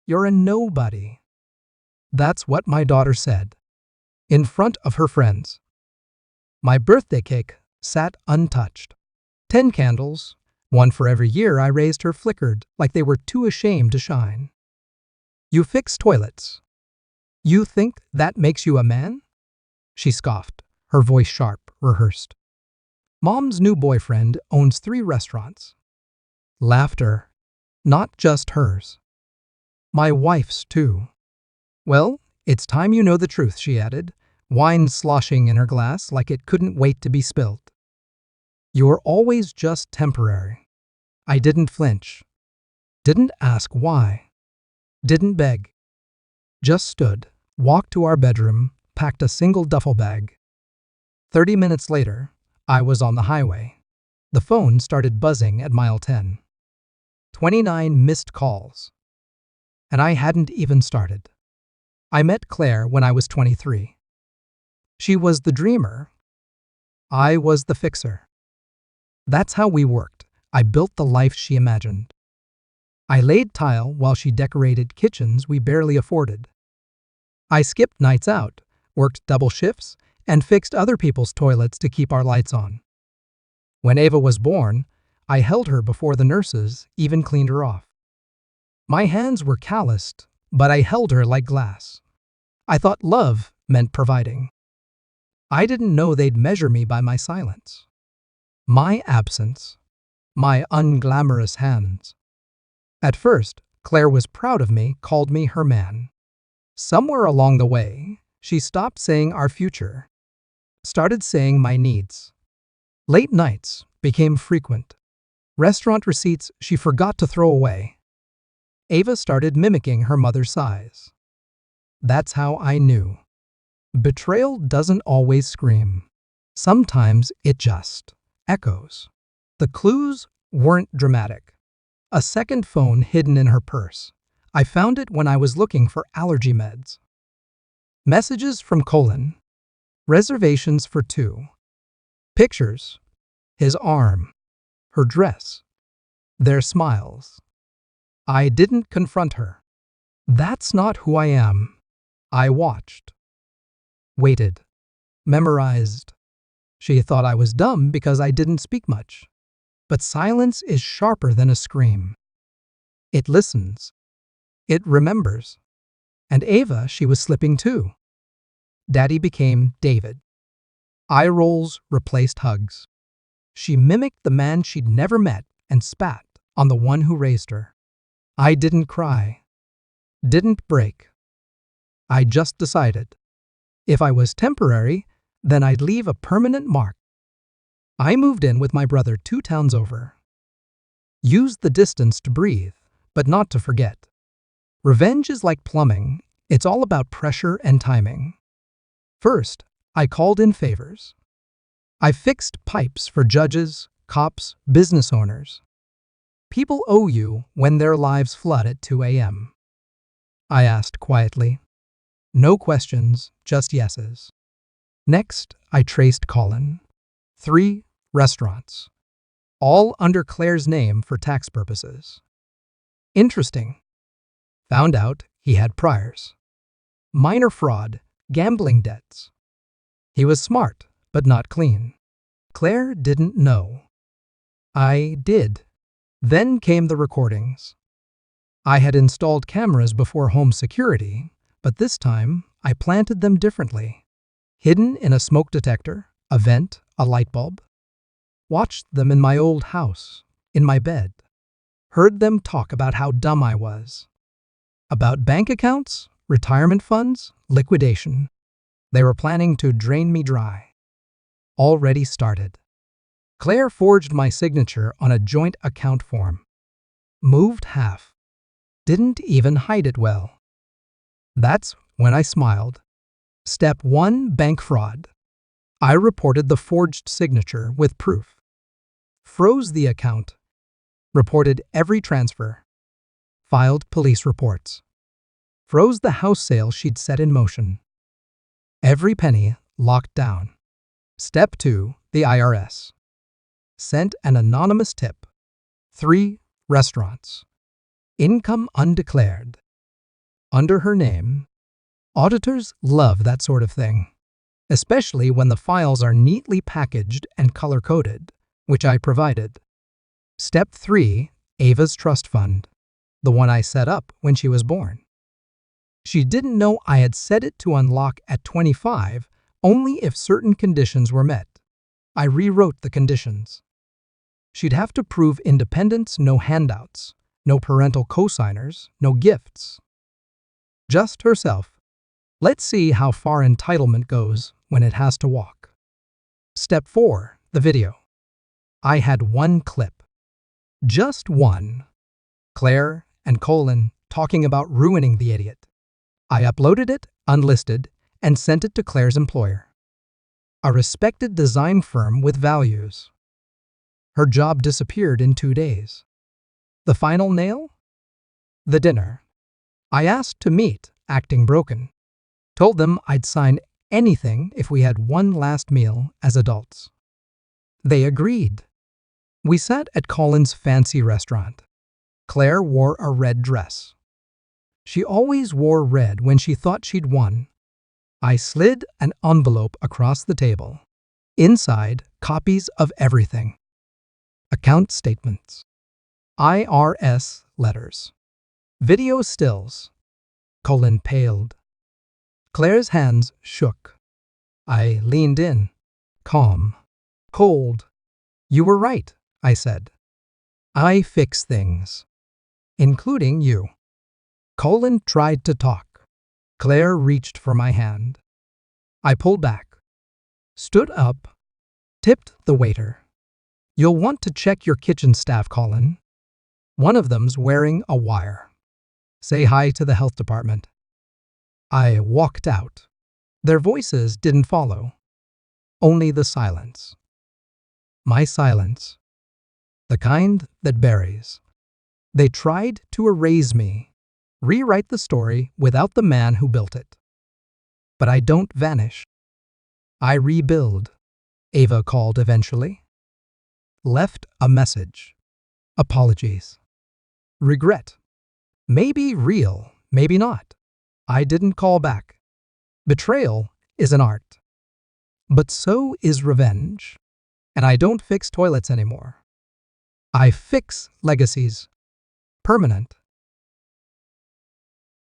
You're a nobody." That's what my daughter said, in front of her friends. My birthday cake sat untouched. 10 candles, one for every year I raised her, flickered like they were too ashamed to shine. "You fix toilets. You think that makes you a man?" She scoffed, her voice sharp, rehearsed. "Mom's new boyfriend owns 3 restaurants." Laughter, not just hers. My wife's too. "Well, it's time you know the truth," she added, wine sloshing in her glass like it couldn't wait to be spilled. "You're always just temporary." I didn't flinch. Didn't ask why. Didn't beg. Just stood, walked to our bedroom, packed a single duffel bag. 30 minutes later, I was on the highway. The phone started buzzing at mile 10. 29 missed calls. And I hadn't even started. I met Claire when I was 23. She was the dreamer. I was the fixer. That's how we worked. I built the life she imagined. I laid tile while she decorated kitchens we barely afforded. I skipped nights out, worked double shifts, and fixed other people's toilets to keep our lights on. When Ava was born, I held her before the nurses even cleaned her off. My hands were calloused, but I held her like glass. I thought love meant providing. I didn't know they'd measure me by my silence, my absence, my unglamorous hands. At first, Claire was proud of me, called me her man. Somewhere along the way, she stopped saying our future, started saying my needs. Late nights became frequent. Restaurant receipts she forgot to throw away. Ava started mimicking her mother's size. That's how I knew. Betrayal doesn't always scream. Sometimes it just echoes. The clues weren't dramatic. A second phone hidden in her purse. I found it when I was looking for allergy meds. Messages from Colin. Reservations for 2. Pictures. His arm. Her dress. Their smiles. I didn't confront her. That's not who I am. I watched. Waited. Memorized. She thought I was dumb because I didn't speak much. But silence is sharper than a scream. It listens. It remembers. And Ava, she was slipping too. Daddy became David. Eye rolls replaced hugs. She mimicked the man she'd never met and spat on the one who raised her. I didn't cry. Didn't break. I just decided. If I was temporary, then I'd leave a permanent mark. I moved in with my brother 2 towns over. Used the distance to breathe, but not to forget. Revenge is like plumbing. It's all about pressure and timing. First, I called in favors. I fixed pipes for judges, cops, business owners. People owe you when their lives flood at 2 a.m. I asked quietly. No questions, just yeses. Next, I traced Colin. 3 restaurants. All under Claire's name for tax purposes. Interesting. Found out he had priors. Minor fraud, gambling debts. He was smart, but not clean. Claire didn't know. I did. Then came the recordings. I had installed cameras before home security, but this time I planted them differently. Hidden in a smoke detector, a vent, a light bulb. Watched them in my old house, in my bed. Heard them talk about how dumb I was. About bank accounts, retirement funds, liquidation. They were planning to drain me dry. Already started. Claire forged my signature on a joint account form. Moved half. Didn't even hide it well. That's when I smiled. Step 1, bank fraud. I reported the forged signature with proof. Froze the account. Reported every transfer. Filed police reports. Froze the house sale she'd set in motion. Every penny locked down. Step 2, the IRS. Sent an anonymous tip. 3 restaurants. Income undeclared. under her name. Auditors love that sort of thing, especially when the files are neatly packaged and color-coded, which I provided. Step 3. Ava's trust fund, the one I set up when she was born. She didn't know I had set it to unlock at 25 only if certain conditions were met. I rewrote the conditions. She'd have to prove independence, no handouts, no parental cosigners, no gifts. Just herself. Let's see how far entitlement goes when it has to walk. Step 4. The video. I had one clip. Just one. Claire and Colin talking about ruining the idiot. I uploaded it, unlisted, and sent it to Claire's employer, a respected design firm with values. Her job disappeared in 2 days. The final nail? The dinner. I asked to meet, acting broken. Told them I'd sign anything if we had one last meal as adults. They agreed. We sat at Colin's fancy restaurant. Claire wore a red dress. She always wore red when she thought she'd won. I slid an envelope across the table. Inside, copies of everything. Account statements. IRS letters. Video stills. Colin paled. Claire's hands shook. I leaned in, calm, cold. You were right, I said. I fix things, including you. Colin tried to talk. Claire reached for my hand. I pulled back, stood up, tipped the waiter. You'll want to check your kitchen staff, Colin. One of them's wearing a wire. Say hi to the health department. I walked out. Their voices didn't follow. Only the silence. My silence. The kind that buries. They tried to erase me, rewrite the story without the man who built it. But I don't vanish. I rebuild, Ava called eventually. Left a message. Apologies. Regret. Maybe real, maybe not. I didn't call back. Betrayal is an art. But so is revenge. And I don't fix toilets anymore. I fix legacies. Permanent.